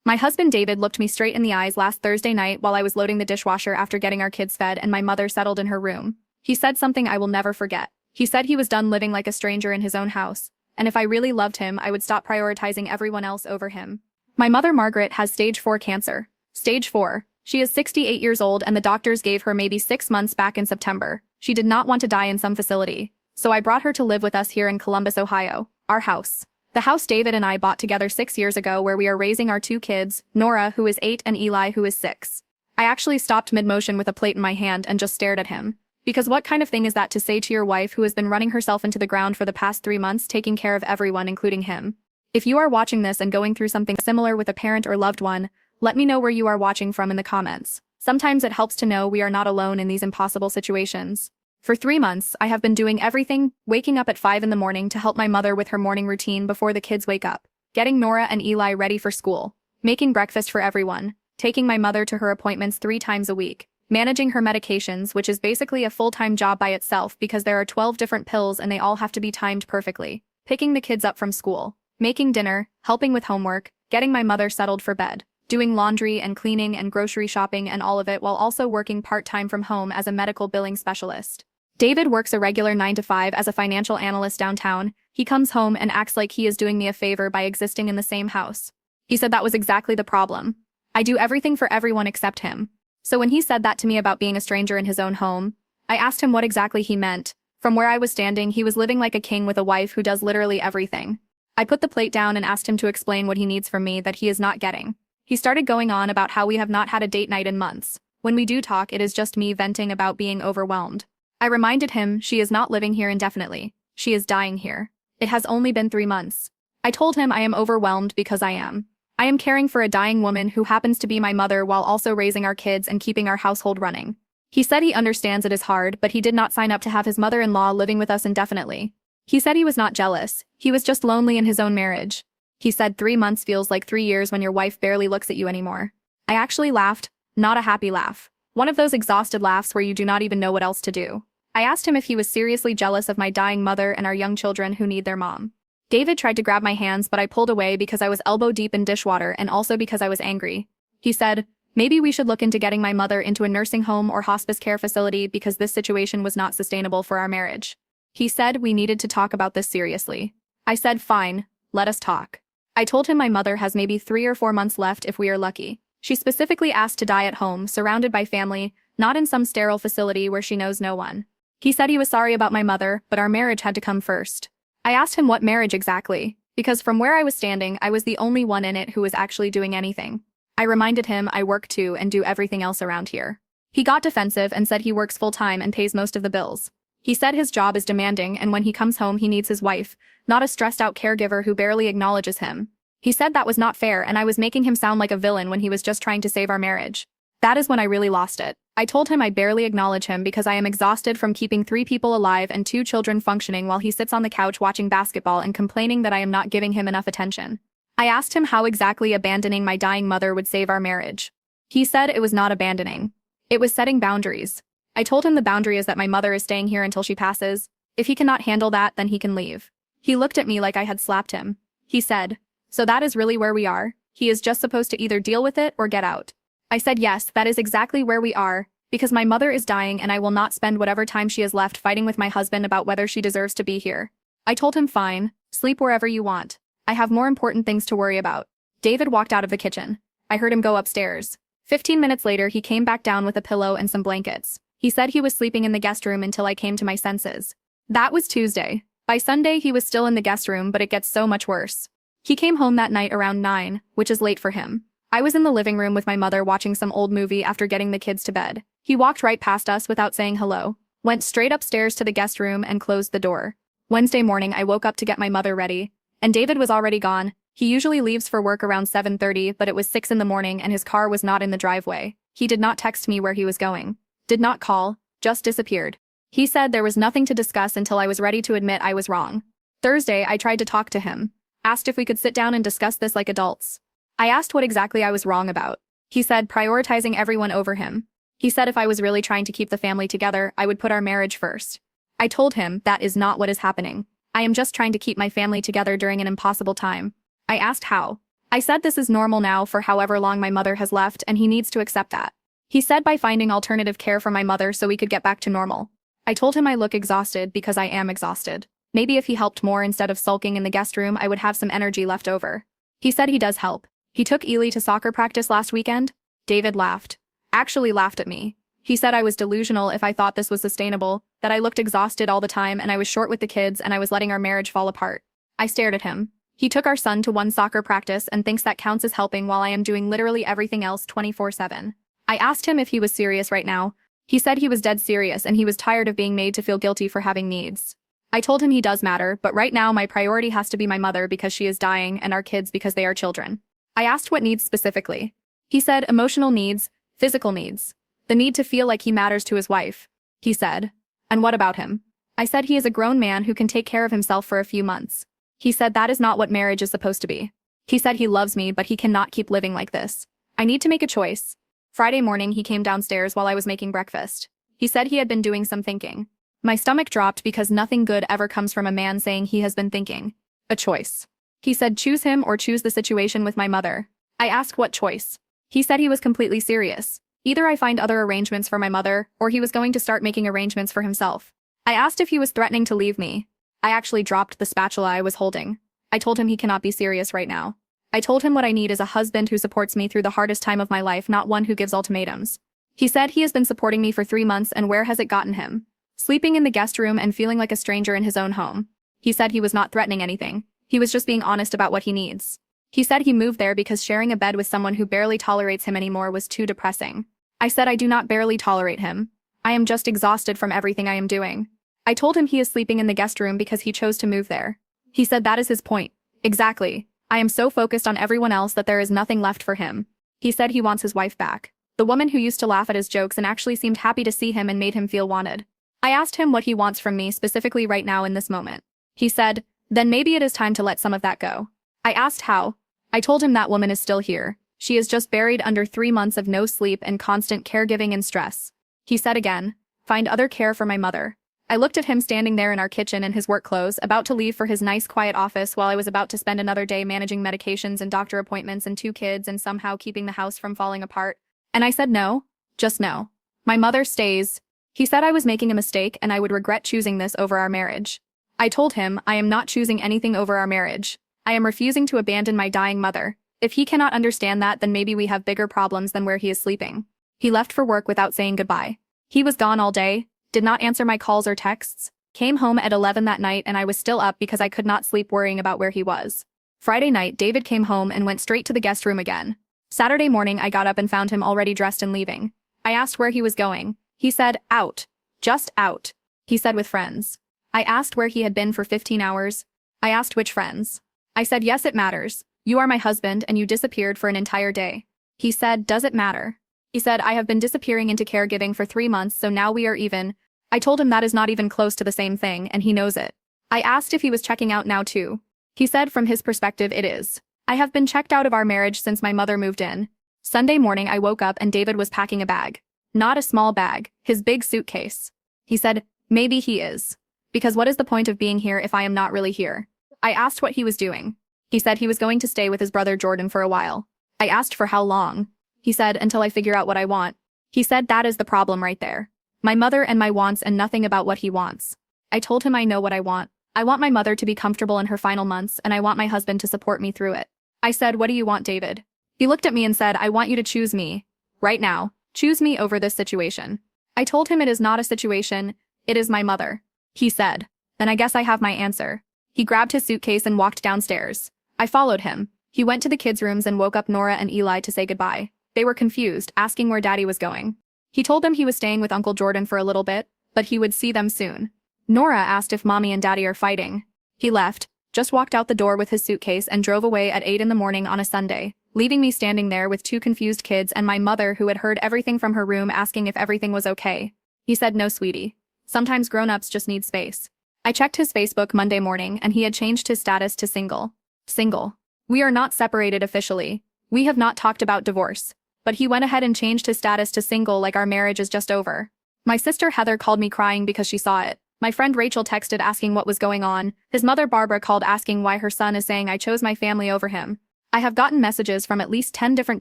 My husband David looked me straight in the eyes last Thursday night while I was loading the dishwasher after getting our kids fed and my mother settled in her room. He said something I will never forget. He said he was done living like a stranger in his own house, and if I really loved him, I would stop prioritizing everyone else over him. My mother Margaret has stage 4 cancer. Stage 4. She is 68 years old and the doctors gave her maybe 6 months back in September. She did not want to die in some facility. So I brought her to live with us here in Columbus, Ohio, our house. The house David and I bought together 6 years ago where we are raising our 2 kids, Nora, who is 8, and Eli, who is 6. I actually stopped mid-motion with a plate in my hand and just stared at him. Because what kind of thing is that to say to your wife who has been running herself into the ground for the past 3 months taking care of everyone including him? If you are watching this and going through something similar with a parent or loved one, let me know where you are watching from in the comments. Sometimes it helps to know we are not alone in these impossible situations. For 3 months, I have been doing everything, waking up at 5 in the morning to help my mother with her morning routine before the kids wake up, getting Nora and Eli ready for school, making breakfast for everyone, taking my mother to her appointments 3 times a week, managing her medications, which is basically a full-time job by itself because there are 12 different pills and they all have to be timed perfectly, picking the kids up from school, making dinner, helping with homework, getting my mother settled for bed, doing laundry and cleaning and grocery shopping and all of it while also working part-time from home as a medical billing specialist. David works a regular 9 to 5 as a financial analyst downtown. He comes home and acts like he is doing me a favor by existing in the same house. He said that was exactly the problem. I do everything for everyone except him. So when he said that to me about being a stranger in his own home, I asked him what exactly he meant. From where I was standing, he was living like a king with a wife who does literally everything. I put the plate down and asked him to explain what he needs from me that he is not getting. He started going on about how we have not had a date night in months. When we do talk, it is just me venting about being overwhelmed. I reminded him she is not living here indefinitely. She is dying here. It has only been 3 months. I told him I am overwhelmed because I am. I am caring for a dying woman who happens to be my mother while also raising our kids and keeping our household running. He said he understands it is hard, but he did not sign up to have his mother-in-law living with us indefinitely. He said he was not jealous. He was just lonely in his own marriage. He said 3 months feels like 3 years when your wife barely looks at you anymore. I actually laughed, not a happy laugh. One of those exhausted laughs where you do not even know what else to do. I asked him if he was seriously jealous of my dying mother and our young children who need their mom. David tried to grab my hands, but I pulled away because I was elbow deep in dishwater and also because I was angry. He said, maybe we should look into getting my mother into a nursing home or hospice care facility because this situation was not sustainable for our marriage. He said we needed to talk about this seriously. I said, fine, let us talk. I told him my mother has maybe 3 or 4 months left if we are lucky. She specifically asked to die at home, surrounded by family, not in some sterile facility where she knows no one. He said he was sorry about my mother, but our marriage had to come first. I asked him what marriage exactly, because from where I was standing, I was the only one in it who was actually doing anything. I reminded him I work too and do everything else around here. He got defensive and said he works full-time and pays most of the bills. He said his job is demanding and when he comes home he needs his wife, not a stressed-out caregiver who barely acknowledges him. He said that was not fair and I was making him sound like a villain when he was just trying to save our marriage. That is when I really lost it. I told him I barely acknowledge him because I am exhausted from keeping 3 people alive and 2 children functioning while he sits on the couch watching basketball and complaining that I am not giving him enough attention. I asked him how exactly abandoning my dying mother would save our marriage. He said it was not abandoning. It was setting boundaries. I told him the boundary is that my mother is staying here until she passes. If he cannot handle that, then he can leave. He looked at me like I had slapped him. He said, so that is really where we are? He is just supposed to either deal with it or get out. I said yes, that is exactly where we are, because my mother is dying and I will not spend whatever time she has left fighting with my husband about whether she deserves to be here. I told him fine, sleep wherever you want. I have more important things to worry about. David walked out of the kitchen. I heard him go upstairs. 15 minutes later, he came back down with a pillow and some blankets. He said he was sleeping in the guest room until I came to my senses. That was Tuesday. By Sunday, he was still in the guest room, but it gets so much worse. He came home that night around 9, which is late for him. I was in the living room with my mother watching some old movie after getting the kids to bed. He walked right past us without saying hello, went straight upstairs to the guest room and closed the door. Wednesday morning, I woke up to get my mother ready, and David was already gone. He usually leaves for work around 7:30, but it was 6 in the morning and his car was not in the driveway. He did not text me where he was going. Did not call, just disappeared. He said there was nothing to discuss until I was ready to admit I was wrong. Thursday, I tried to talk to him. Asked if we could sit down and discuss this like adults. I asked what exactly I was wrong about. He said prioritizing everyone over him. He said if I was really trying to keep the family together, I would put our marriage first. I told him that is not what is happening. I am just trying to keep my family together during an impossible time. I asked how. I said this is normal now for however long my mother has left and he needs to accept that. He said by finding alternative care for my mother so we could get back to normal. I told him I look exhausted because I am exhausted. Maybe if he helped more instead of sulking in the guest room I would have some energy left over. He said he does help. He took Ely to soccer practice last weekend. David laughed. Actually laughed at me. He said I was delusional if I thought this was sustainable, that I looked exhausted all the time and I was short with the kids and I was letting our marriage fall apart. I stared at him. He took our son to one soccer practice and thinks that counts as helping while I am doing literally everything else 24/7. I asked him if he was serious right now. He said he was dead serious and he was tired of being made to feel guilty for having needs. I told him he does matter, but right now my priority has to be my mother because she is dying and our kids because they are children. I asked what needs specifically. He said emotional needs, physical needs. The need to feel like he matters to his wife. He said, and what about him? I said he is a grown man who can take care of himself for a few months. He said that is not what marriage is supposed to be. He said he loves me but he cannot keep living like this. I need to make a choice. Friday morning he came downstairs while I was making breakfast. He said he had been doing some thinking. My stomach dropped because nothing good ever comes from a man saying he has been thinking. A choice. He said choose him or choose the situation with my mother. I asked what choice. He said he was completely serious. Either I find other arrangements for my mother, or he was going to start making arrangements for himself. I asked if he was threatening to leave me. I actually dropped the spatula I was holding. I told him he cannot be serious right now. I told him what I need is a husband who supports me through the hardest time of my life, not one who gives ultimatums. He said he has been supporting me for 3 months and where has it gotten him? Sleeping in the guest room and feeling like a stranger in his own home. He said he was not threatening anything. He was just being honest about what he needs. He said he moved there because sharing a bed with someone who barely tolerates him anymore was too depressing. I said I do not barely tolerate him. I am just exhausted from everything I am doing. I told him he is sleeping in the guest room because he chose to move there. He said that is his point. Exactly. I am so focused on everyone else that there is nothing left for him. He said he wants his wife back. The woman who used to laugh at his jokes and actually seemed happy to see him and made him feel wanted. I asked him what he wants from me specifically right now in this moment. He said, then maybe it is time to let some of that go. I asked how. I told him that woman is still here. She is just buried under 3 months of no sleep and constant caregiving and stress. He said again, find other care for my mother. I looked at him standing there in our kitchen in his work clothes, about to leave for his nice quiet office while I was about to spend another day managing medications and doctor appointments and 2 kids and somehow keeping the house from falling apart. And I said no, just no. My mother stays. He said I was making a mistake and I would regret choosing this over our marriage. I told him I am not choosing anything over our marriage. I am refusing to abandon my dying mother. If he cannot understand that, then maybe we have bigger problems than where he is sleeping. He left for work without saying goodbye. He was gone all day, did not answer my calls or texts, came home at 11 that night and I was still up because I could not sleep worrying about where he was. Friday night, David came home and went straight to the guest room again. Saturday morning, I got up and found him already dressed and leaving. I asked where he was going. He said, out. Just out. He said with friends. I asked where he had been for 15 hours. I asked which friends. I said, yes, it matters. You are my husband and you disappeared for an entire day. He said, does it matter? He said, I have been disappearing into caregiving for 3 months, so now we are even. I told him that is not even close to the same thing, and he knows it. I asked if he was checking out now too. He said from his perspective it is. I have been checked out of our marriage since my mother moved in. Sunday morning I woke up and David was packing a bag. Not a small bag, his big suitcase. He said, maybe he is. Because what is the point of being here if I am not really here? I asked what he was doing. He said he was going to stay with his brother Jordan for a while. I asked for how long. He said, until I figure out what I want. He said that is the problem right there. My mother and my wants and nothing about what he wants. I told him I know what I want. I want my mother to be comfortable in her final months and I want my husband to support me through it. I said, what do you want, David? He looked at me and said, I want you to choose me. Right now. Choose me over this situation. I told him it is not a situation, it is my mother. He said, then I guess I have my answer. He grabbed his suitcase and walked downstairs. I followed him. He went to the kids' rooms and woke up Nora and Eli to say goodbye. They were confused, asking where Daddy was going. He told them he was staying with Uncle Jordan for a little bit, but he would see them soon. Nora asked if Mommy and Daddy are fighting. He left, just walked out the door with his suitcase and drove away at 8 in the morning on a Sunday, leaving me standing there with 2 confused kids and my mother who had heard everything from her room asking if everything was okay. He said, no, sweetie. Sometimes grown-ups just need space. I checked his Facebook Monday morning and he had changed his status to single. Single. We are not separated officially. We have not talked about divorce. But he went ahead and changed his status to single like our marriage is just over. My sister Heather called me crying because she saw it. My friend Rachel texted asking what was going on. His mother Barbara called asking why her son is saying I chose my family over him. I have gotten messages from at least 10 different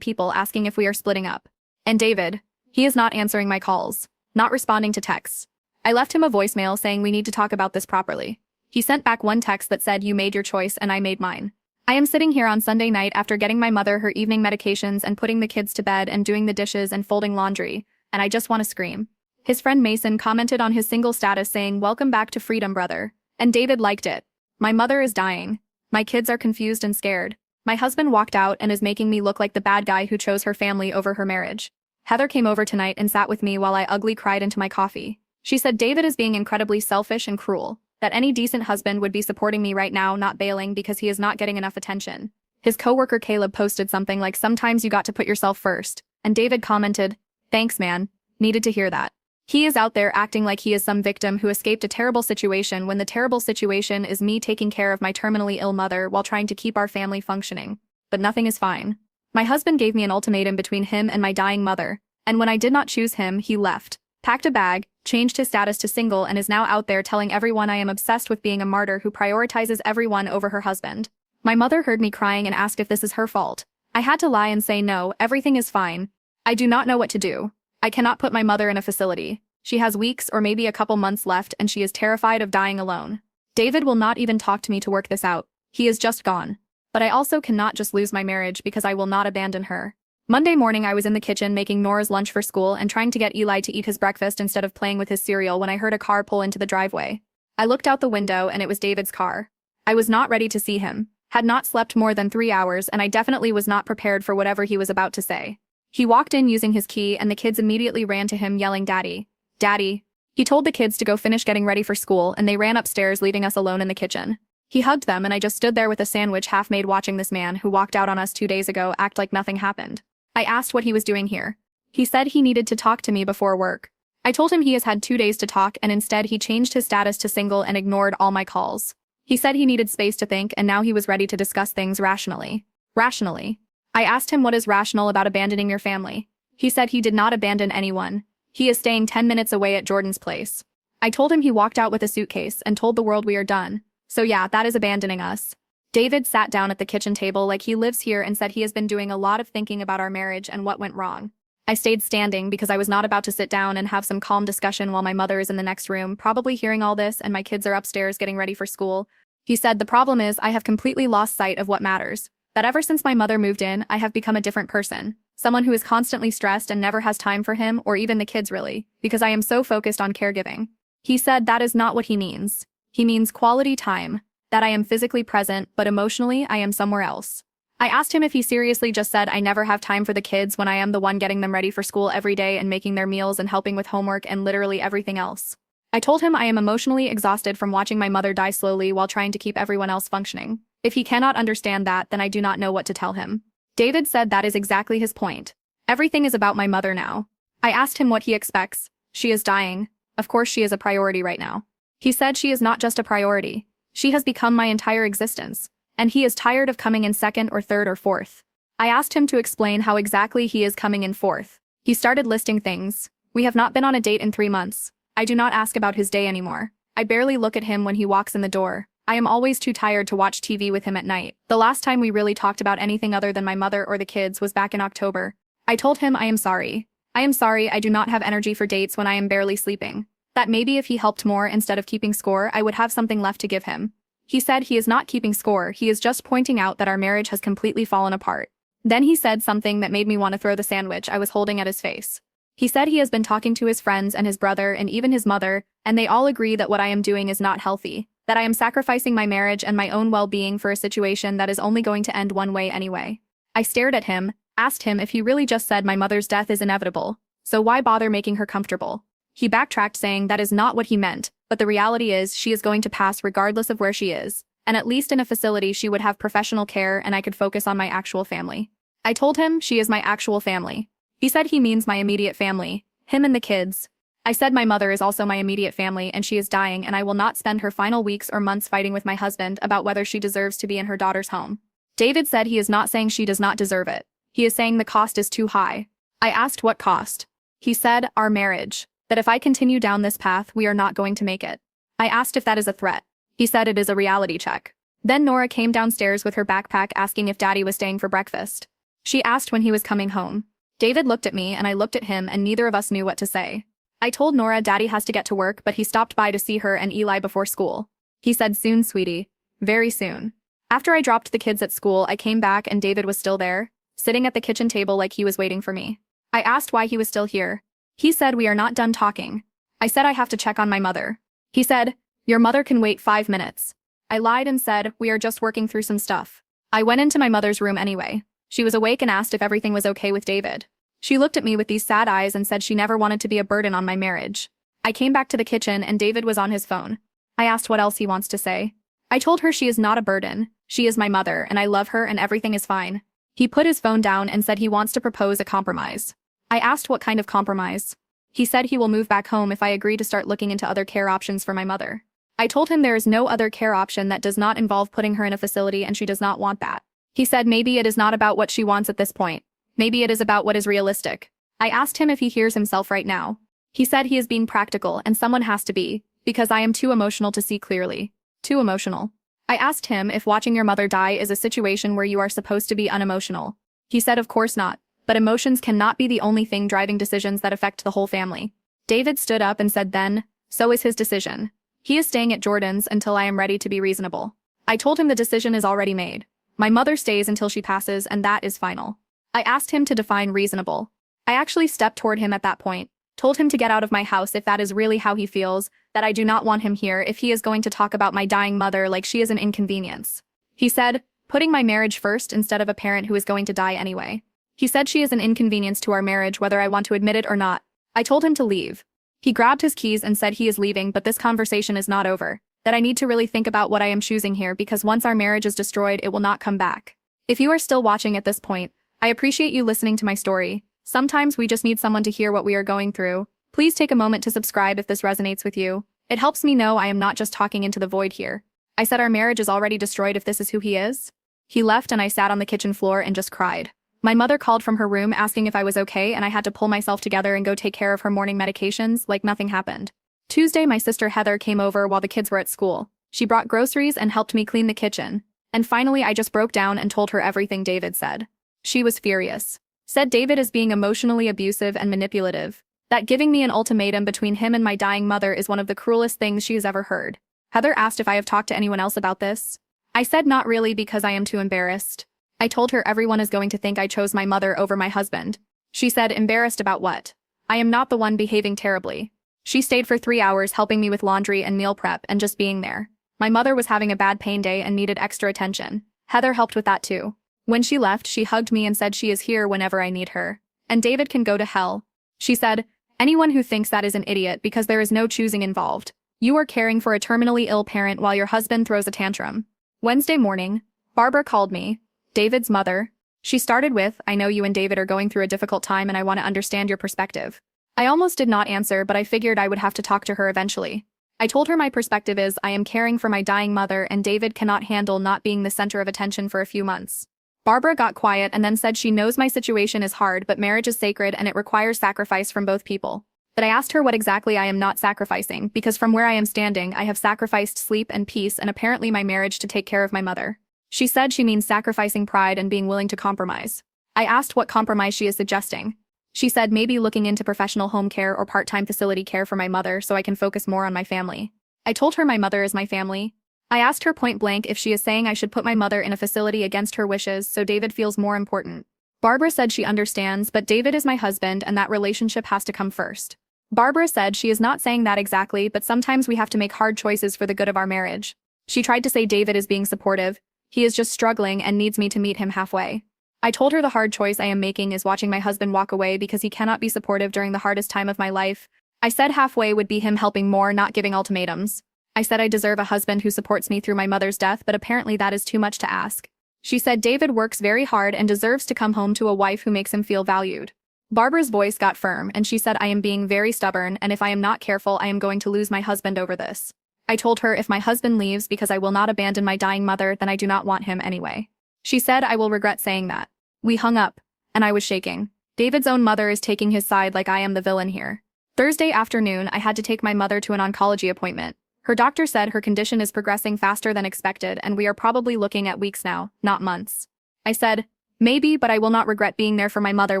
people asking if we are splitting up. And David, he is not answering my calls, not responding to texts. I left him a voicemail saying we need to talk about this properly. He sent back one text that said you made your choice and I made mine. I am sitting here on Sunday night after getting my mother her evening medications and putting the kids to bed and doing the dishes and folding laundry, and I just want to scream. His friend Mason commented on his single status saying, "Welcome back to freedom, brother." And David liked it. My mother is dying. My kids are confused and scared. My husband walked out and is making me look like the bad guy who chose her family over her marriage. Heather came over tonight and sat with me while I ugly cried into my coffee. She said David is being incredibly selfish and cruel, that any decent husband would be supporting me right now, not bailing because he is not getting enough attention. His coworker Caleb posted something like, "Sometimes you got to put yourself first," and David commented, "Thanks, man. Needed to hear that." He is out there acting like he is some victim who escaped a terrible situation when the terrible situation is me taking care of my terminally ill mother while trying to keep our family functioning. But nothing is fine. My husband gave me an ultimatum between him and my dying mother, and when I did not choose him, he left, packed a bag, changed his status to single, and is now out there telling everyone I am obsessed with being a martyr who prioritizes everyone over her husband. My mother heard me crying and asked if this is her fault. I had to lie and say no, everything is fine. I do not know what to do. I cannot put my mother in a facility. She has weeks or maybe a couple months left and she is terrified of dying alone. David will not even talk to me to work this out. He is just gone. But I also cannot just lose my marriage because I will not abandon her. Monday morning I was in the kitchen making Nora's lunch for school and trying to get Eli to eat his breakfast instead of playing with his cereal when I heard a car pull into the driveway. I looked out the window and it was David's car. I was not ready to see him, had not slept more than 3 hours, and I definitely was not prepared for whatever he was about to say. He walked in using his key and the kids immediately ran to him yelling, "Daddy, Daddy." He told the kids to go finish getting ready for school and they ran upstairs leaving us alone in the kitchen. He hugged them and I just stood there with a sandwich half made watching this man who walked out on us 2 days ago act like nothing happened. I asked what he was doing here. He said he needed to talk to me before work. I told him he has had 2 days to talk and instead he changed his status to single and ignored all my calls. He said he needed space to think and now he was ready to discuss things rationally. Rationally. I asked him what is rational about abandoning your family. He said he did not abandon anyone. He is staying 10 minutes away at Jordan's place. I told him he walked out with a suitcase and told the world we are done. So yeah, that is abandoning us. David sat down at the kitchen table like he lives here and said he has been doing a lot of thinking about our marriage and what went wrong. I stayed standing because I was not about to sit down and have some calm discussion while my mother is in the next room, probably hearing all this, and my kids are upstairs getting ready for school. He said the problem is I have completely lost sight of what matters. That ever since my mother moved in, I have become a different person. Someone who is constantly stressed and never has time for him or even the kids really, because I am so focused on caregiving. He said that is not what he means. He means quality time, that I am physically present, but emotionally I am somewhere else. I asked him if he seriously just said I never have time for the kids when I am the one getting them ready for school every day and making their meals and helping with homework and literally everything else. I told him I am emotionally exhausted from watching my mother die slowly while trying to keep everyone else functioning. If he cannot understand that, then I do not know what to tell him. David said that is exactly his point. Everything is about my mother now. I asked him what he expects. She is dying. Of course she is a priority right now. He said she is not just a priority. She has become my entire existence. And he is tired of coming in second or third or fourth. I asked him to explain how exactly he is coming in fourth. He started listing things. We have not been on a date in 3 months. I do not ask about his day anymore. I barely look at him when he walks in the door. I am always too tired to watch TV with him at night. The last time we really talked about anything other than my mother or the kids was back in October. I told him I am sorry. I am sorry I do not have energy for dates when I am barely sleeping. That maybe if he helped more instead of keeping score, I would have something left to give him. He said he is not keeping score, he is just pointing out that our marriage has completely fallen apart. Then he said something that made me want to throw the sandwich I was holding at his face. He said he has been talking to his friends and his brother and even his mother, and they all agree that what I am doing is not healthy, that I am sacrificing my marriage and my own well-being for a situation that is only going to end one way anyway. I stared at him, asked him if he really just said my mother's death is inevitable, so why bother making her comfortable? He backtracked saying that is not what he meant, but the reality is she is going to pass regardless of where she is, and at least in a facility she would have professional care and I could focus on my actual family. I told him she is my actual family. He said he means my immediate family, him and the kids. I said my mother is also my immediate family and she is dying and I will not spend her final weeks or months fighting with my husband about whether she deserves to be in her daughter's home. David said he is not saying she does not deserve it. He is saying the cost is too high. I asked what cost. He said, our marriage. That if I continue down this path, we are not going to make it. I asked if that is a threat. He said it is a reality check. Then Nora came downstairs with her backpack asking if Daddy was staying for breakfast. She asked when he was coming home. David looked at me and I looked at him and neither of us knew what to say. I told Nora Daddy has to get to work, but he stopped by to see her and Eli before school. He said, "Soon, sweetie. Very soon." After I dropped the kids at school, I came back and David was still there, sitting at the kitchen table like he was waiting for me. I asked why he was still here. He said, "We are not done talking." I said I have to check on my mother. He said, "Your mother can wait 5 minutes." I lied and said, "We are just working through some stuff." I went into my mother's room anyway. She was awake and asked if everything was okay with David. She looked at me with these sad eyes and said she never wanted to be a burden on my marriage. I came back to the kitchen and David was on his phone. I asked what else he wants to say. I told her she is not a burden, she is my mother and I love her and everything is fine. He put his phone down and said he wants to propose a compromise. I asked what kind of compromise. He said he will move back home if I agree to start looking into other care options for my mother. I told him there is no other care option that does not involve putting her in a facility and she does not want that. He said maybe it is not about what she wants at this point. Maybe it is about what is realistic. I asked him if he hears himself right now. He said he is being practical and someone has to be, because I am too emotional to see clearly. Too emotional. I asked him if watching your mother die is a situation where you are supposed to be unemotional. He said of course not, but emotions cannot be the only thing driving decisions that affect the whole family. David stood up and said then, so is his decision. He is staying at Jordan's until I am ready to be reasonable. I told him the decision is already made. My mother stays until she passes and that is final. I asked him to define reasonable. I actually stepped toward him at that point, told him to get out of my house if that is really how he feels, that I do not want him here if he is going to talk about my dying mother like she is an inconvenience. He said, putting my marriage first instead of a parent who is going to die anyway. He said she is an inconvenience to our marriage whether I want to admit it or not. I told him to leave. He grabbed his keys and said he is leaving, but this conversation is not over, that I need to really think about what I am choosing here because once our marriage is destroyed it will not come back. If you are still watching at this point, I appreciate you listening to my story. Sometimes we just need someone to hear what we are going through. Please take a moment to subscribe if this resonates with you. It helps me know I am not just talking into the void here. I said our marriage is already destroyed if this is who he is. He left and I sat on the kitchen floor and just cried. My mother called from her room asking if I was okay and I had to pull myself together and go take care of her morning medications like nothing happened. Tuesday, my sister Heather came over while the kids were at school. She brought groceries and helped me clean the kitchen. And finally, I just broke down and told her everything David said. She was furious. Said David is being emotionally abusive and manipulative. That giving me an ultimatum between him and my dying mother is one of the cruelest things she has ever heard. Heather asked if I have talked to anyone else about this. I said not really because I am too embarrassed. I told her everyone is going to think I chose my mother over my husband. She said, embarrassed about what? I am not the one behaving terribly. She stayed for 3 hours helping me with laundry and meal prep and just being there. My mother was having a bad pain day and needed extra attention. Heather helped with that too. When she left, she hugged me and said she is here whenever I need her. And David can go to hell. She said, anyone who thinks that is an idiot because there is no choosing involved. You are caring for a terminally ill parent while your husband throws a tantrum. Wednesday morning, Barbara called me, David's mother. She started with, I know you and David are going through a difficult time and I want to understand your perspective. I almost did not answer, but I figured I would have to talk to her eventually. I told her my perspective is I am caring for my dying mother and David cannot handle not being the center of attention for a few months. Barbara got quiet and then said she knows my situation is hard but marriage is sacred and it requires sacrifice from both people. But I asked her what exactly I am not sacrificing because from where I am standing I have sacrificed sleep and peace and apparently my marriage to take care of my mother. She said she means sacrificing pride and being willing to compromise. I asked what compromise she is suggesting. She said maybe looking into professional home care or part-time facility care for my mother so I can focus more on my family. I told her my mother is my family. I asked her point blank if she is saying I should put my mother in a facility against her wishes so David feels more important. Barbara said she understands, but David is my husband and that relationship has to come first. Barbara said she is not saying that exactly, but sometimes we have to make hard choices for the good of our marriage. She tried to say David is being supportive. He is just struggling and needs me to meet him halfway. I told her the hard choice I am making is watching my husband walk away because he cannot be supportive during the hardest time of my life. I said halfway would be him helping more, not giving ultimatums. I said I deserve a husband who supports me through my mother's death, but apparently that is too much to ask. She said David works very hard and deserves to come home to a wife who makes him feel valued. Barbara's voice got firm and she said I am being very stubborn and if I am not careful I am going to lose my husband over this. I told her if my husband leaves because I will not abandon my dying mother then I do not want him anyway. She said I will regret saying that. We hung up, and I was shaking. David's own mother is taking his side like I am the villain here. Thursday afternoon I had to take my mother to an oncology appointment. Her doctor said her condition is progressing faster than expected and we are probably looking at weeks now, not months. I said, maybe, but I will not regret being there for my mother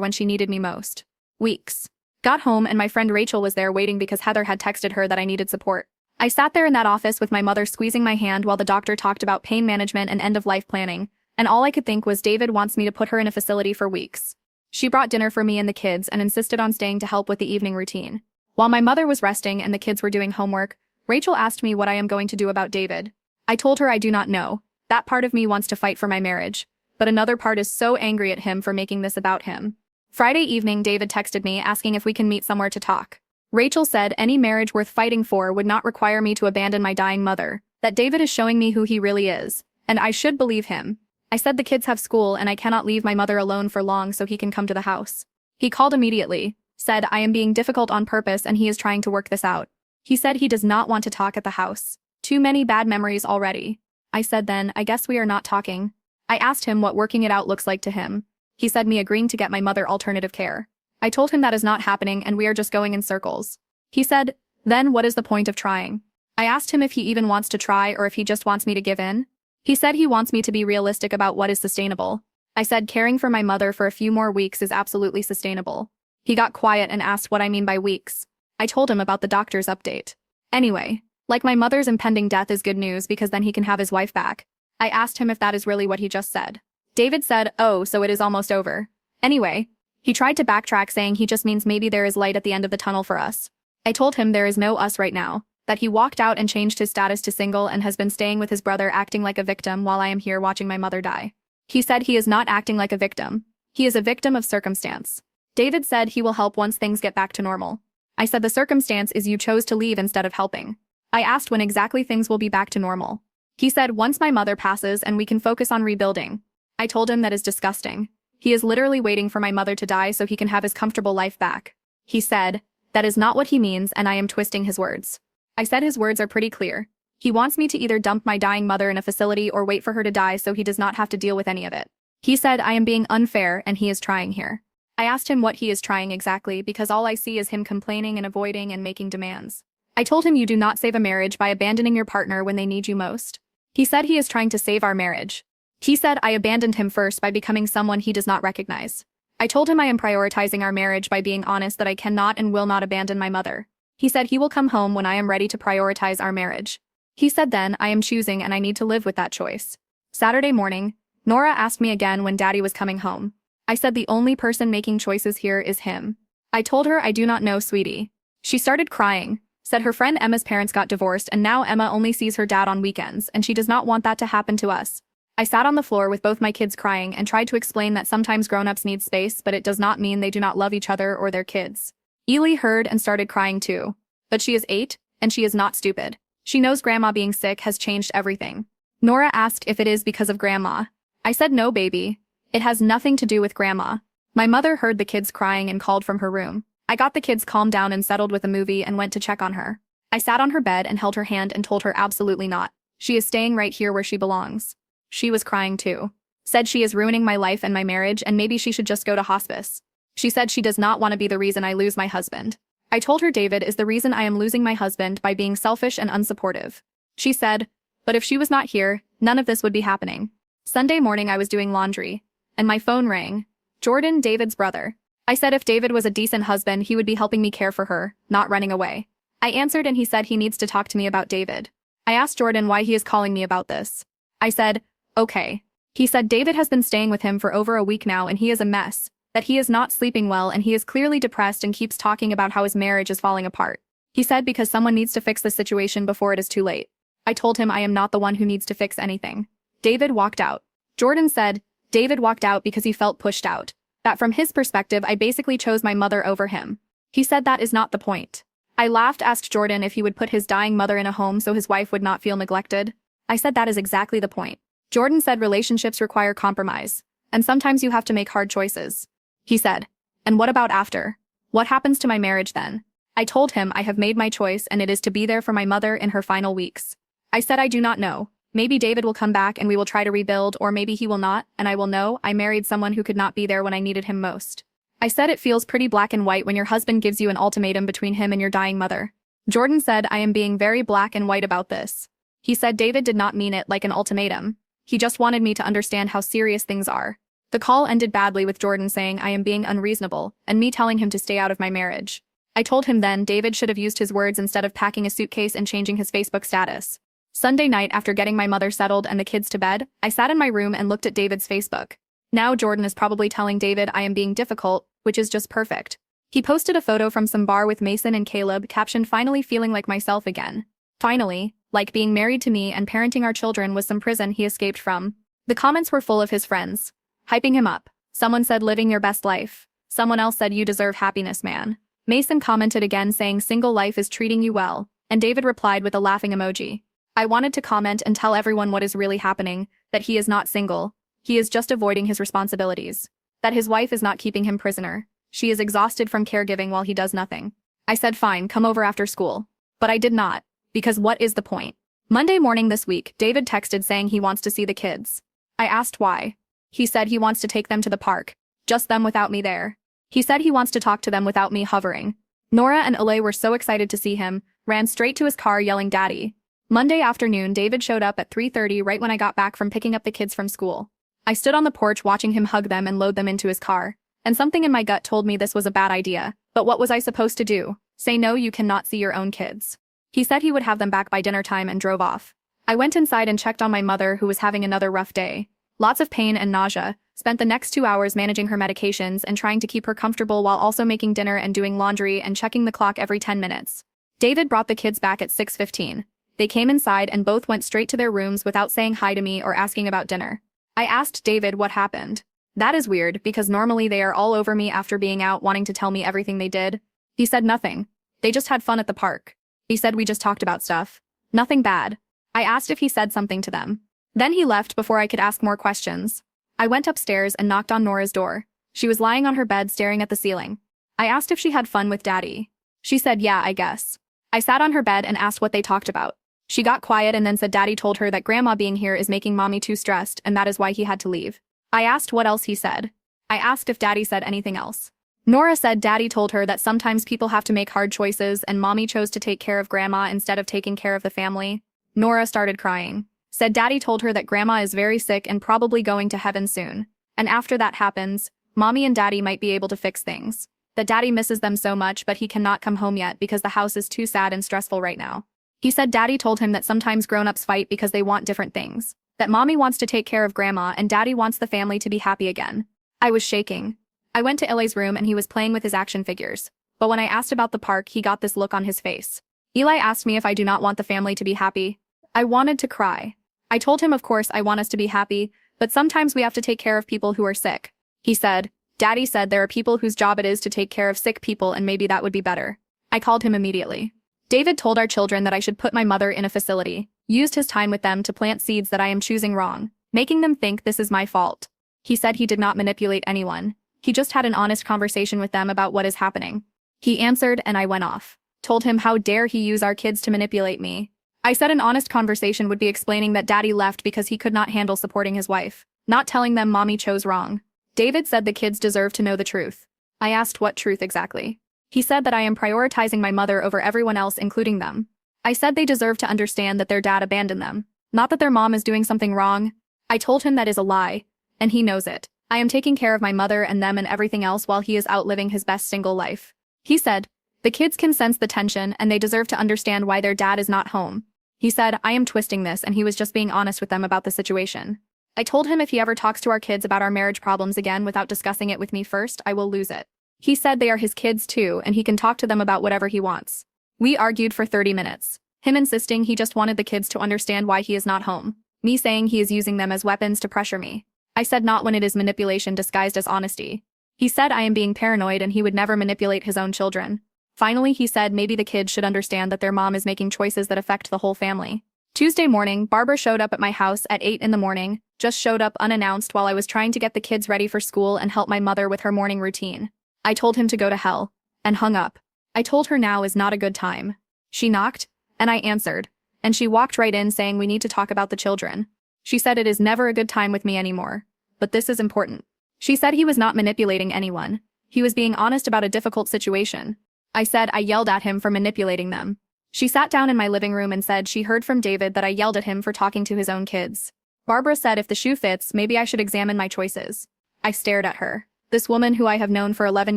when she needed me most. Weeks. Got home and my friend Rachel was there waiting because Heather had texted her that I needed support. I sat there in that office with my mother squeezing my hand while the doctor talked about pain management and end-of-life planning, and all I could think was David wants me to put her in a facility for weeks. She brought dinner for me and the kids and insisted on staying to help with the evening routine. While my mother was resting and the kids were doing homework, Rachel asked me what I am going to do about David. I told her I do not know. That part of me wants to fight for my marriage, but another part is so angry at him for making this about him. Friday evening, David texted me asking if we can meet somewhere to talk. Rachel said any marriage worth fighting for would not require me to abandon my dying mother, that David is showing me who he really is, and I should believe him. I said the kids have school and I cannot leave my mother alone for long so he can come to the house. He called immediately, said I am being difficult on purpose and he is trying to work this out. He said he does not want to talk at the house. Too many bad memories already. I said then, I guess we are not talking. I asked him what working it out looks like to him. He said me agreeing to get my mother alternative care. I told him that is not happening and we are just going in circles. He said, then what is the point of trying? I asked him if he even wants to try or if he just wants me to give in. He said he wants me to be realistic about what is sustainable. I said caring for my mother for a few more weeks is absolutely sustainable. He got quiet and asked what I mean by weeks. I told him about the doctor's update. Anyway, like my mother's impending death is good news because then he can have his wife back. I asked him if that is really what he just said. David said, oh, so it is almost over. Anyway, he tried to backtrack saying he just means maybe there is light at the end of the tunnel for us. I told him there is no us right now, that he walked out and changed his status to single and has been staying with his brother acting like a victim while I am here watching my mother die. He said he is not acting like a victim. He is a victim of circumstance. David said he will help once things get back to normal. I said the circumstance is you chose to leave instead of helping. I asked when exactly things will be back to normal. He said once my mother passes and we can focus on rebuilding. I told him that is disgusting. He is literally waiting for my mother to die so he can have his comfortable life back. He said, that is not what he means and I am twisting his words. I said his words are pretty clear. He wants me to either dump my dying mother in a facility or wait for her to die so he does not have to deal with any of it. He said I am being unfair and he is trying here. I asked him what he is trying exactly because all I see is him complaining and avoiding and making demands. I told him you do not save a marriage by abandoning your partner when they need you most. He said he is trying to save our marriage. He said I abandoned him first by becoming someone he does not recognize. I told him I am prioritizing our marriage by being honest that I cannot and will not abandon my mother. He said he will come home when I am ready to prioritize our marriage. He said then I am choosing and I need to live with that choice. Saturday morning, Nora asked me again when Daddy was coming home. I said the only person making choices here is him. I told her I do not know, sweetie. She started crying, said her friend Emma's parents got divorced and now Emma only sees her dad on weekends and she does not want that to happen to us. I sat on the floor with both my kids crying and tried to explain that sometimes grown-ups need space, but it does not mean they do not love each other or their kids. Ely heard and started crying too. But she is 8, and she is not stupid. She knows Grandma being sick has changed everything. Nora asked if it is because of Grandma. I said no, baby. It has nothing to do with Grandma. My mother heard the kids crying and called from her room. I got the kids calmed down and settled with a movie and went to check on her. I sat on her bed and held her hand and told her absolutely not. She is staying right here where she belongs. She was crying too. Said she is ruining my life and my marriage and maybe she should just go to hospice. She said she does not want to be the reason I lose my husband. I told her David is the reason I am losing my husband by being selfish and unsupportive. She said, but if she was not here, none of this would be happening. Sunday morning I was doing laundry, and my phone rang. Jordan, David's brother. I said if David was a decent husband, he would be helping me care for her, not running away. I answered and he said he needs to talk to me about David. I asked Jordan why he is calling me about this. I said, okay. He said David has been staying with him for over a week now and he is a mess, that he is not sleeping well and he is clearly depressed and keeps talking about how his marriage is falling apart. He said because someone needs to fix the situation before it is too late. I told him I am not the one who needs to fix anything. David walked out. Jordan said, David walked out because he felt pushed out. That from his perspective I basically chose my mother over him. He said that is not the point. I laughed, asked Jordan if he would put his dying mother in a home so his wife would not feel neglected. I said that is exactly the point. Jordan said relationships require compromise, and sometimes you have to make hard choices. He said, and what about after? What happens to my marriage then? I told him I have made my choice and it is to be there for my mother in her final weeks. I said I do not know. Maybe David will come back and we will try to rebuild, or maybe he will not, and I will know I married someone who could not be there when I needed him most. I said it feels pretty black and white when your husband gives you an ultimatum between him and your dying mother. Jordan said I am being very black and white about this. He said David did not mean it like an ultimatum. He just wanted me to understand how serious things are. The call ended badly with Jordan saying I am being unreasonable, and me telling him to stay out of my marriage. I told him then David should have used his words instead of packing a suitcase and changing his Facebook status. Sunday night, after getting my mother settled and the kids to bed, I sat in my room and looked at David's Facebook. Now Jordan is probably telling David I am being difficult, which is just perfect. He posted a photo from some bar with Mason and Caleb, captioned finally feeling like myself again. Finally, like being married to me and parenting our children was some prison he escaped from. The comments were full of his friends, hyping him up. Someone said living your best life. Someone else said you deserve happiness, man. Mason commented again saying single life is treating you well, and David replied with a laughing emoji. I wanted to comment and tell everyone what is really happening, that he is not single. He is just avoiding his responsibilities. That his wife is not keeping him prisoner. She is exhausted from caregiving while he does nothing. I said fine, come over after school. But I did not, because what is the point? Monday morning this week, David texted saying he wants to see the kids. I asked why. He said he wants to take them to the park. Just them without me there. He said he wants to talk to them without me hovering. Nora and Ale were so excited to see him, ran straight to his car yelling daddy. Monday afternoon, David showed up at 3:30 right when I got back from picking up the kids from school. I stood on the porch watching him hug them and load them into his car, and something in my gut told me this was a bad idea. But what was I supposed to do? Say no, you cannot see your own kids. He said he would have them back by dinner time and drove off. I went inside and checked on my mother, who was having another rough day. Lots of pain and nausea. Spent the next 2 hours managing her medications and trying to keep her comfortable while also making dinner and doing laundry and checking the clock every 10 minutes. David brought the kids back at 6:15. They came inside and both went straight to their rooms without saying hi to me or asking about dinner. I asked David what happened. That is weird, because normally they are all over me after being out wanting to tell me everything they did. He said nothing. They just had fun at the park. He said we just talked about stuff. Nothing bad. I asked if he said something to them. Then he left before I could ask more questions. I went upstairs and knocked on Nora's door. She was lying on her bed staring at the ceiling. I asked if she had fun with Daddy. She said yeah, I guess. I sat on her bed and asked what they talked about. She got quiet and then said Daddy told her that Grandma being here is making Mommy too stressed and that is why he had to leave. I asked what else he said. I asked if Daddy said anything else. Nora said Daddy told her that sometimes people have to make hard choices and Mommy chose to take care of Grandma instead of taking care of the family. Nora started crying. Said Daddy told her that Grandma is very sick and probably going to heaven soon. And after that happens, Mommy and Daddy might be able to fix things. That Daddy misses them so much but he cannot come home yet because the house is too sad and stressful right now. He said Daddy told him that sometimes grown-ups fight because they want different things. That Mommy wants to take care of Grandma and Daddy wants the family to be happy again. I was shaking. I went to Eli's room and he was playing with his action figures. But when I asked about the park, he got this look on his face. Eli asked me if I do not want the family to be happy. I wanted to cry. I told him of course I want us to be happy, but sometimes we have to take care of people who are sick. He said, Daddy said there are people whose job it is to take care of sick people and maybe that would be better. I called him immediately. David told our children that I should put my mother in a facility, used his time with them to plant seeds that I am choosing wrong, making them think this is my fault. He said he did not manipulate anyone. He just had an honest conversation with them about what is happening. He answered and I went off. Told him how dare he use our kids to manipulate me. I said an honest conversation would be explaining that Daddy left because he could not handle supporting his wife, not telling them Mommy chose wrong. David said the kids deserve to know the truth. I asked what truth exactly. He said that I am prioritizing my mother over everyone else, including them. I said they deserve to understand that their dad abandoned them, not that their mom is doing something wrong. I told him that is a lie, and he knows it. I am taking care of my mother and them and everything else while he is out living his best single life. He said, the kids can sense the tension and they deserve to understand why their dad is not home. He said, I am twisting this and he was just being honest with them about the situation. I told him if he ever talks to our kids about our marriage problems again without discussing it with me first, I will lose it. He said they are his kids too and he can talk to them about whatever he wants. We argued for 30 minutes. Him insisting he just wanted the kids to understand why he is not home. Me saying he is using them as weapons to pressure me. I said not when it is manipulation disguised as honesty. He said I am being paranoid and he would never manipulate his own children. Finally, he said maybe the kids should understand that their mom is making choices that affect the whole family. Tuesday morning, Barbara showed up at my house at 8 in the morning, just showed up unannounced while I was trying to get the kids ready for school and help my mother with her morning routine. I told him to go to hell, and hung up. I told her now is not a good time. She knocked, and I answered, and she walked right in saying we need to talk about the children. She said it is never a good time with me anymore, but this is important. She said he was not manipulating anyone. He was being honest about a difficult situation. I said I yelled at him for manipulating them. She sat down in my living room and said she heard from David that I yelled at him for talking to his own kids. Barbara said if the shoe fits, maybe I should examine my choices. I stared at her. This woman who I have known for 11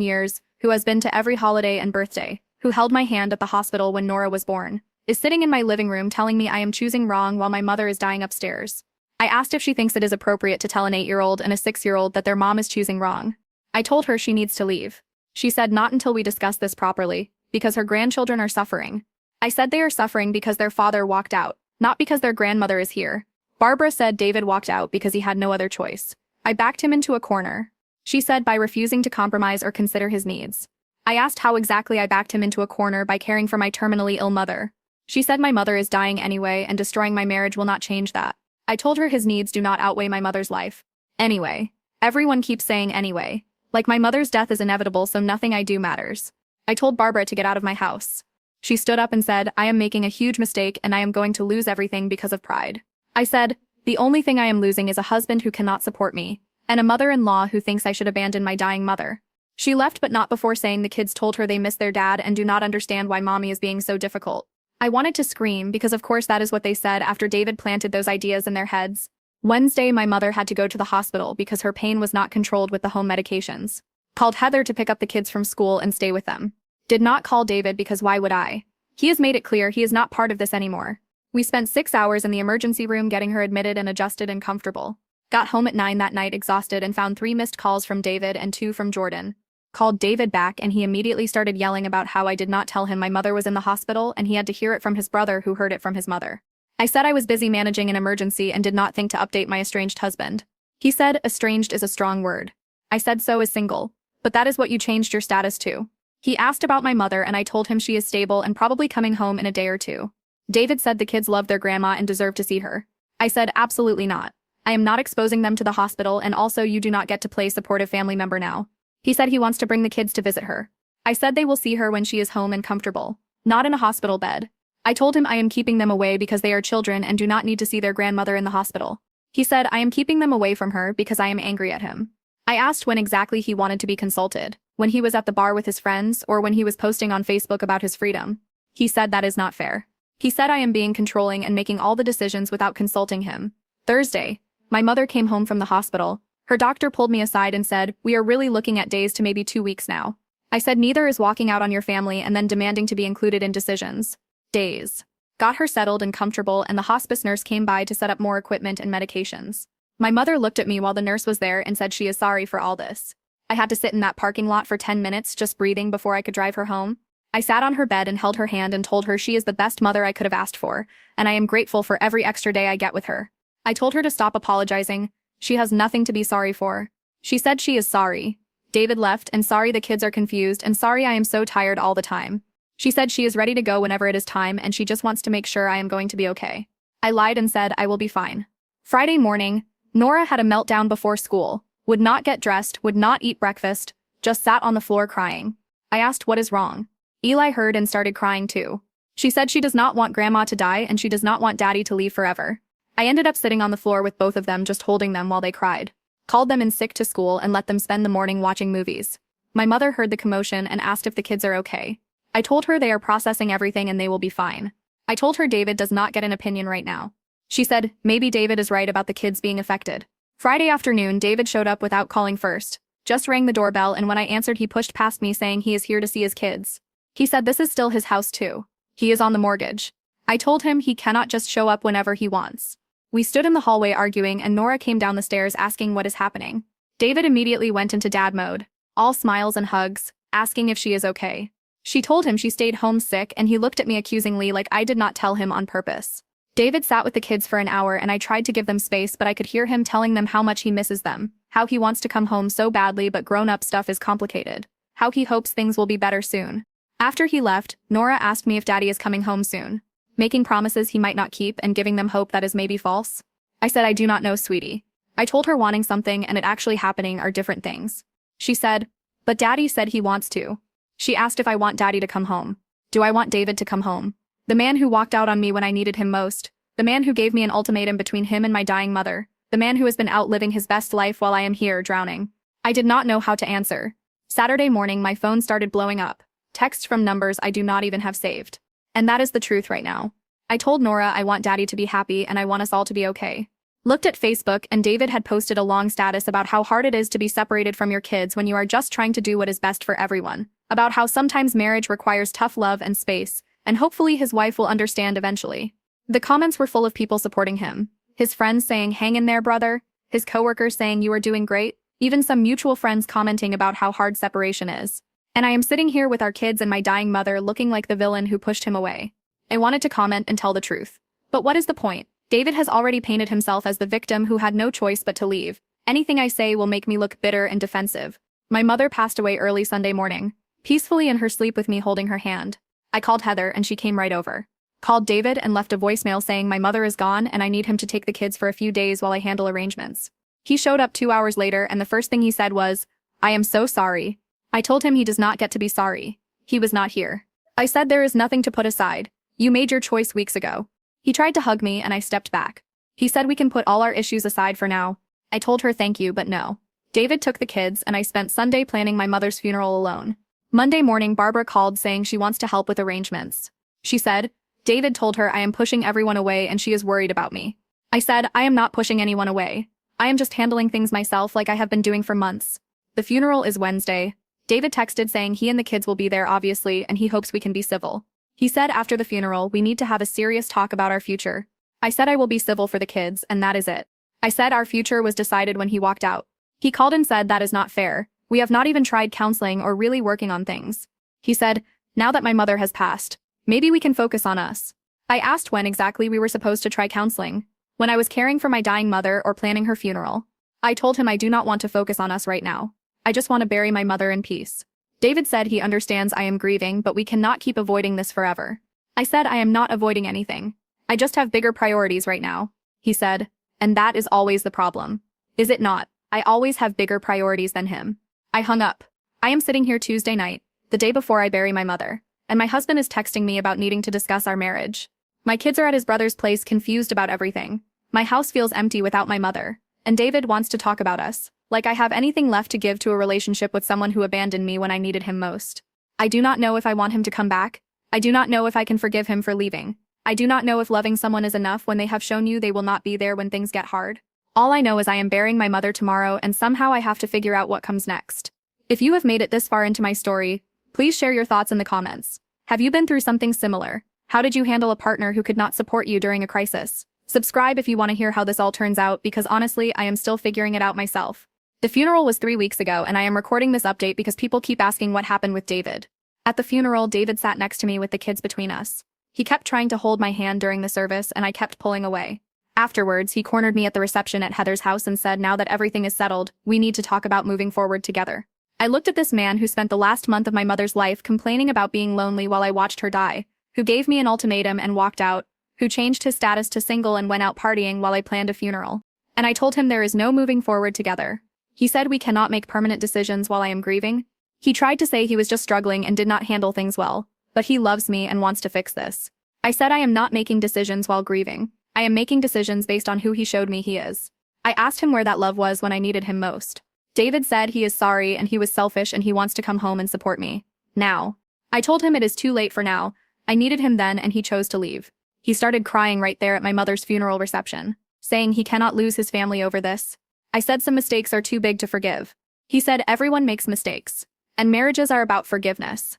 years, who has been to every holiday and birthday, who held my hand at the hospital when Nora was born, is sitting in my living room telling me I am choosing wrong while my mother is dying upstairs. I asked if she thinks it is appropriate to tell an 8-year-old and a 6-year-old that their mom is choosing wrong. I told her she needs to leave. She said not until we discuss this properly, because her grandchildren are suffering. I said they are suffering because their father walked out, not because their grandmother is here. Barbara said David walked out because he had no other choice. I backed him into a corner. She said by refusing to compromise or consider his needs. I asked how exactly I backed him into a corner by caring for my terminally ill mother. She said my mother is dying anyway and destroying my marriage will not change that. I told her his needs do not outweigh my mother's life. Anyway. Everyone keeps saying anyway. Like my mother's death is inevitable so nothing I do matters. I told Barbara to get out of my house. She stood up and said, I am making a huge mistake and I am going to lose everything because of pride. I said, the only thing I am losing is a husband who cannot support me, and a mother-in-law who thinks I should abandon my dying mother. She left but not before saying the kids told her they miss their dad and do not understand why mommy is being so difficult. I wanted to scream because of course that is what they said after David planted those ideas in their heads. Wednesday my mother had to go to the hospital because her pain was not controlled with the home medications. Called Heather to pick up the kids from school and stay with them. Did not call David because why would I? He has made it clear he is not part of this anymore. We spent 6 hours in the emergency room getting her admitted and adjusted and comfortable. Got home at 9 that night exhausted and found 3 missed calls from David and 2 from Jordan. Called David back and he immediately started yelling about how I did not tell him my mother was in the hospital and he had to hear it from his brother who heard it from his mother. I said I was busy managing an emergency and did not think to update my estranged husband. He said estranged is a strong word. I said so is single. But that is what you changed your status to. He asked about my mother and I told him she is stable and probably coming home in a day or 2. David said the kids love their grandma and deserve to see her. I said absolutely not. I am not exposing them to the hospital and also you do not get to play supportive family member now. He said he wants to bring the kids to visit her. I said they will see her when she is home and comfortable, not in a hospital bed. I told him I am keeping them away because they are children and do not need to see their grandmother in the hospital. He said I am keeping them away from her because I am angry at him. I asked when exactly he wanted to be consulted, when he was at the bar with his friends or when he was posting on Facebook about his freedom. He said that is not fair. He said I am being controlling and making all the decisions without consulting him. Thursday, my mother came home from the hospital. Her doctor pulled me aside and said, we are really looking at days to maybe 2 weeks now. I said neither is walking out on your family and then demanding to be included in decisions. Days. Got her settled and comfortable and the hospice nurse came by to set up more equipment and medications. My mother looked at me while the nurse was there and said she is sorry for all this. I had to sit in that parking lot for 10 minutes just breathing before I could drive her home. I sat on her bed and held her hand and told her she is the best mother I could have asked for, and I am grateful for every extra day I get with her. I told her to stop apologizing. She has nothing to be sorry for. She said she is sorry. David left and sorry the kids are confused and sorry I am so tired all the time. She said she is ready to go whenever it is time and she just wants to make sure I am going to be okay. I lied and said I will be fine. Friday morning, Nora had a meltdown before school, would not get dressed, would not eat breakfast, just sat on the floor crying. I asked what is wrong. Eli heard and started crying too. She said she does not want grandma to die and she does not want daddy to leave forever. I ended up sitting on the floor with both of them just holding them while they cried. Called them in sick to school and let them spend the morning watching movies. My mother heard the commotion and asked if the kids are okay. I told her they are processing everything and they will be fine. I told her David does not get an opinion right now. She said, maybe David is right about the kids being affected. Friday afternoon, David showed up without calling first. Just rang the doorbell and when I answered he pushed past me saying he is here to see his kids. He said this is still his house too. He is on the mortgage. I told him he cannot just show up whenever he wants. We stood in the hallway arguing and Nora came down the stairs asking what is happening. David immediately went into dad mode, all smiles and hugs, asking if she is okay. She told him she stayed home sick and he looked at me accusingly like I did not tell him on purpose. David sat with the kids for an hour and I tried to give them space but I could hear him telling them how much he misses them, how he wants to come home so badly but grown-up stuff is complicated, how he hopes things will be better soon. After he left, Nora asked me if daddy is coming home soon, making promises he might not keep and giving them hope that is maybe false. I said I do not know, sweetie. I told her wanting something and it actually happening are different things. She said, but daddy said he wants to. She asked if I want daddy to come home. Do I want David to come home? The man who walked out on me when I needed him most. The man who gave me an ultimatum between him and my dying mother. The man who has been out living his best life while I am here drowning. I did not know how to answer. Saturday morning my phone started blowing up. Texts from numbers I do not even have saved. And that is the truth right now. I told Nora I want Daddy to be happy and I want us all to be okay. Looked at Facebook and David had posted a long status about how hard it is to be separated from your kids when you are just trying to do what is best for everyone, about how sometimes marriage requires tough love and space, and hopefully his wife will understand eventually. The comments were full of people supporting him. His friends saying, "Hang in there, brother." His coworkers saying, "You are doing great." Even some mutual friends commenting about how hard separation is. And I am sitting here with our kids and my dying mother looking like the villain who pushed him away. I wanted to comment and tell the truth. But what is the point? David has already painted himself as the victim who had no choice but to leave. Anything I say will make me look bitter and defensive. My mother passed away early Sunday morning, peacefully in her sleep with me holding her hand. I called Heather and she came right over. Called David and left a voicemail saying my mother is gone and I need him to take the kids for a few days while I handle arrangements. He showed up 2 hours later and the first thing he said was, "I am so sorry." I told him he does not get to be sorry. He was not here. I said there is nothing to put aside. You made your choice weeks ago. He tried to hug me and I stepped back. He said we can put all our issues aside for now. I told her thank you, but no. David took the kids and I spent Sunday planning my mother's funeral alone. Monday morning, Barbara called saying she wants to help with arrangements. She said, David told her I am pushing everyone away and she is worried about me. I said, I am not pushing anyone away. I am just handling things myself like I have been doing for months. The funeral is Wednesday. David texted saying he and the kids will be there obviously and he hopes we can be civil. He said after the funeral we need to have a serious talk about our future. I said I will be civil for the kids and that is it. I said our future was decided when he walked out. He called and said that is not fair. We have not even tried counseling or really working on things. He said, now that my mother has passed, maybe we can focus on us. I asked when exactly we were supposed to try counseling. When I was caring for my dying mother or planning her funeral. I told him I do not want to focus on us right now. I just want to bury my mother in peace. David said he understands I am grieving, but we cannot keep avoiding this forever. I said I am not avoiding anything. I just have bigger priorities right now. He said, and that is always the problem. Is it not? I always have bigger priorities than him. I hung up. I am sitting here Tuesday night, the day before I bury my mother, and my husband is texting me about needing to discuss our marriage. My kids are at his brother's place confused about everything. My house feels empty without my mother, and David wants to talk about us, like I have anything left to give to a relationship with someone who abandoned me when I needed him most. I do not know if I want him to come back. I do not know if I can forgive him for leaving. I do not know if loving someone is enough when they have shown you they will not be there when things get hard. All I know is I am burying my mother tomorrow and somehow I have to figure out what comes next. If you have made it this far into my story, please share your thoughts in the comments. Have you been through something similar? How did you handle a partner who could not support you during a crisis? Subscribe if you want to hear how this all turns out because honestly, I am still figuring it out myself. The funeral was 3 weeks ago and I am recording this update because people keep asking what happened with David. At the funeral, David sat next to me with the kids between us. He kept trying to hold my hand during the service and I kept pulling away. Afterwards, he cornered me at the reception at Heather's house and said now that everything is settled, we need to talk about moving forward together. I looked at this man who spent the last month of my mother's life complaining about being lonely while I watched her die, who gave me an ultimatum and walked out, who changed his status to single and went out partying while I planned a funeral. And I told him there is no moving forward together. He said we cannot make permanent decisions while I am grieving. He tried to say he was just struggling and did not handle things well, but he loves me and wants to fix this. I said I am not making decisions while grieving. I am making decisions based on who he showed me he is. I asked him where that love was when I needed him most. David said he is sorry and he was selfish and he wants to come home and support me. Now. I told him it is too late for now. I needed him then and he chose to leave. He started crying right there at my mother's funeral reception, saying he cannot lose his family over this. I said some mistakes are too big to forgive. He said everyone makes mistakes. And marriages are about forgiveness.